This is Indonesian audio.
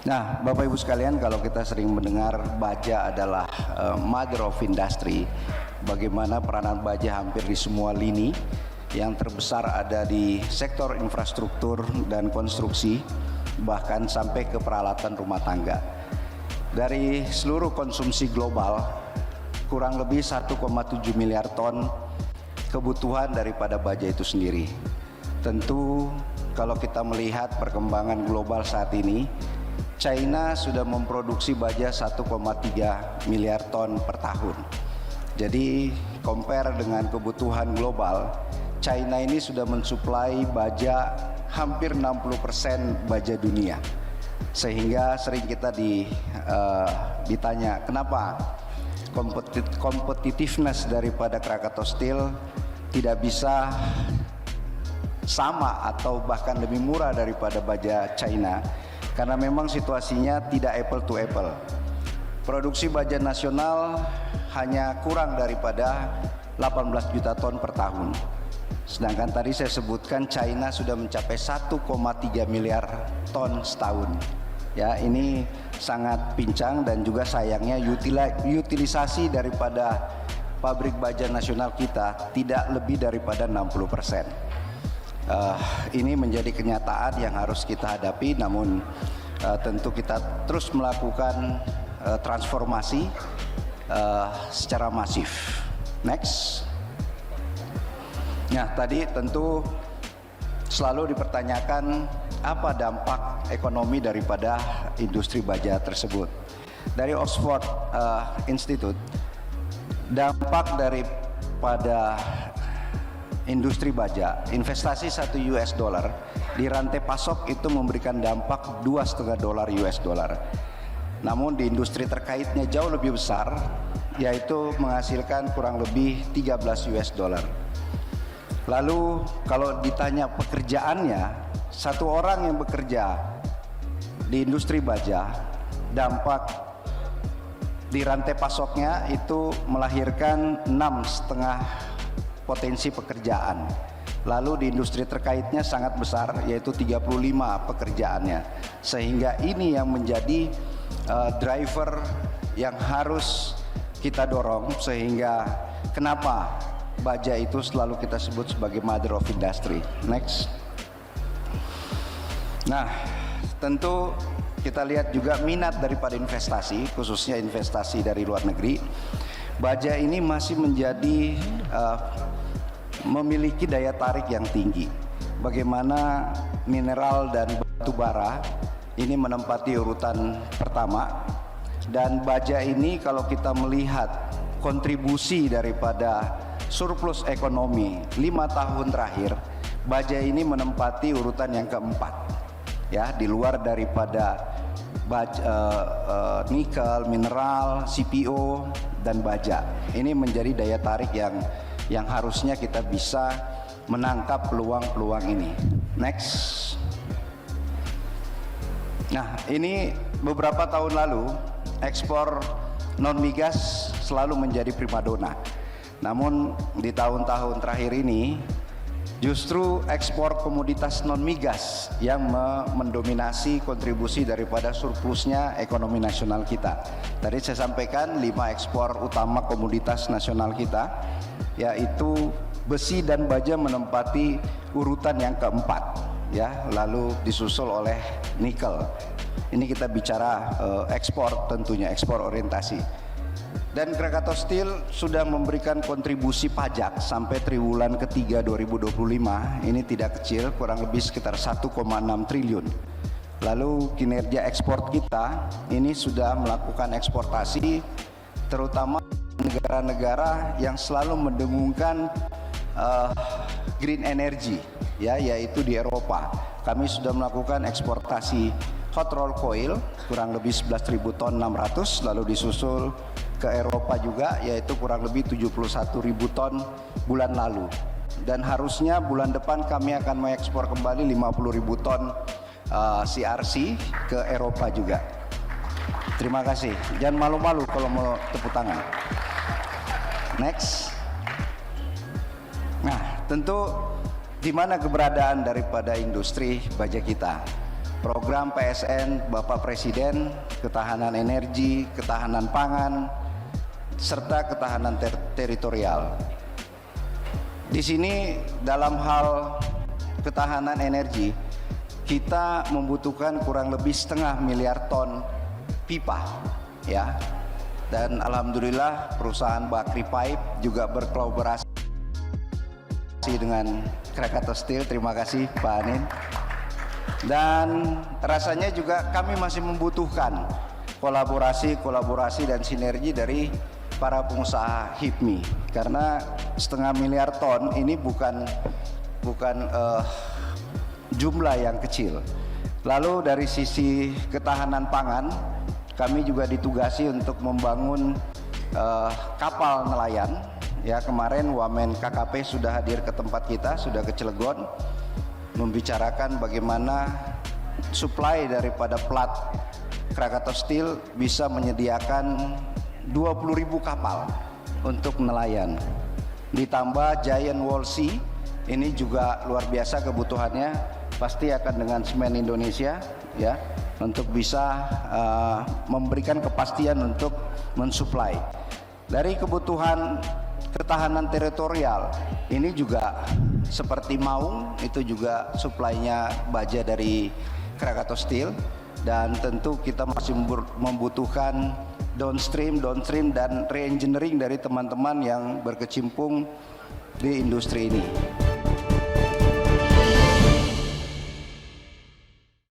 Nah, Bapak Ibu sekalian, kalau kita sering mendengar baja adalah mother of industry, bagaimana peranan baja hampir di semua lini, yang terbesar ada di sektor infrastruktur dan konstruksi, bahkan sampai ke peralatan rumah tangga. Dari seluruh konsumsi global, kurang lebih 1,7 miliar ton kebutuhan daripada baja itu sendiri. Tentu kalau kita melihat perkembangan global saat ini, China sudah memproduksi baja 1,3 miliar ton per tahun. Jadi compare dengan kebutuhan global, China ini sudah mensuplai baja hampir 60% baja dunia. Sehingga sering kita ditanya, kenapa competitiveness daripada Krakatau Steel tidak bisa sama atau bahkan lebih murah daripada baja China? Karena memang situasinya tidak apple to apple. Produksi baja nasional hanya kurang daripada 18 juta ton per tahun. Sedangkan tadi saya sebutkan China sudah mencapai 1,3 miliar ton setahun. Ya, ini sangat pincang dan juga sayangnya utilisasi daripada pabrik baja nasional kita tidak lebih daripada 60%. Ini menjadi kenyataan yang harus kita hadapi, namun tentu kita terus melakukan transformasi secara masif. Next. Nah, tadi tentu selalu dipertanyakan apa dampak ekonomi daripada industri baja tersebut. Dari Oxford Institute, dampak daripada industri baja, investasi $1 di rantai pasok itu memberikan dampak $2,5 US. Namun di industri terkaitnya jauh lebih besar, yaitu menghasilkan kurang lebih $13 US. Lalu kalau ditanya pekerjaannya, satu orang yang bekerja di industri baja, dampak di rantai pasoknya itu melahirkan 6,5 potensi pekerjaan. Lalu di industri terkaitnya sangat besar, yaitu 35 pekerjaannya. Sehingga ini yang menjadi driver yang harus kita dorong, sehingga kenapa baja itu selalu kita sebut sebagai mother of industry. Next. Nah, tentu kita lihat juga minat daripada investasi, khususnya investasi dari luar negeri. Baja ini masih menjadi memiliki daya tarik yang tinggi. Bagaimana mineral dan batu bara ini menempati urutan pertama, dan baja ini kalau kita melihat kontribusi daripada surplus ekonomi 5 tahun terakhir, baja ini menempati urutan yang keempat, ya, di luar daripada nikel, mineral, CPO, dan baja. Ini menjadi daya tarik yang harusnya kita bisa menangkap peluang-peluang ini. Next. Nah, ini beberapa tahun lalu ekspor non migas selalu menjadi primadona. Namun di tahun-tahun terakhir ini justru ekspor komoditas non migas yang mendominasi kontribusi daripada surplusnya ekonomi nasional kita. Tadi saya sampaikan 5 ekspor utama komoditas nasional kita, yaitu besi dan baja menempati urutan yang keempat, ya, lalu disusul oleh nikel. Ini kita bicara ekspor, tentunya ekspor orientasi. Dan Krakatau Steel sudah memberikan kontribusi pajak sampai triwulan ketiga 2025, ini tidak kecil, kurang lebih sekitar 1,6 triliun. Lalu kinerja ekspor kita ini sudah melakukan eksportasi terutama negara-negara yang selalu mendengungkan green energy, ya, yaitu di Eropa. Kami sudah melakukan eksportasi hot roll coil kurang lebih 11.000 ton 600, lalu disusul ke Eropa juga, yaitu kurang lebih 71.000 ton bulan lalu. Dan harusnya bulan depan kami akan mengekspor kembali 50.000 ton CRC ke Eropa juga. Terima kasih. Jangan malu-malu kalau mau tepuk tangan. Next. Nah, tentu di mana keberadaan daripada industri baja kita? program PSN Bapak Presiden, ketahanan energi, ketahanan pangan, serta ketahanan teritorial. Di sini dalam hal ketahanan energi, kita membutuhkan kurang lebih 0,5 miliar ton pipa, ya. Dan alhamdulillah perusahaan Bakri Pipe juga berkolaborasi dengan Krakatau Steel. Terima kasih Pak Anin. Dan rasanya juga kami masih membutuhkan kolaborasi dan sinergi dari para pengusaha HIPMI, karena 0,5 miliar ton ini bukan jumlah yang kecil. Lalu dari sisi ketahanan pangan, kami juga ditugasi untuk membangun kapal nelayan. Ya, kemarin Wamen KKP sudah hadir ke tempat kita, sudah ke Cilegon, membicarakan bagaimana supply daripada plat Krakatau Steel bisa menyediakan 20.000 kapal untuk nelayan. Ditambah Giant Wall Sea, ini juga luar biasa kebutuhannya, pasti akan dengan semen Indonesia, ya, untuk bisa memberikan kepastian untuk mensuplai. Dari kebutuhan ketahanan teritorial, ini juga seperti Maung, itu juga suplainya baja dari Krakatau Steel, dan tentu kita masih membutuhkan downstream dan re-engineering dari teman-teman yang berkecimpung di industri ini.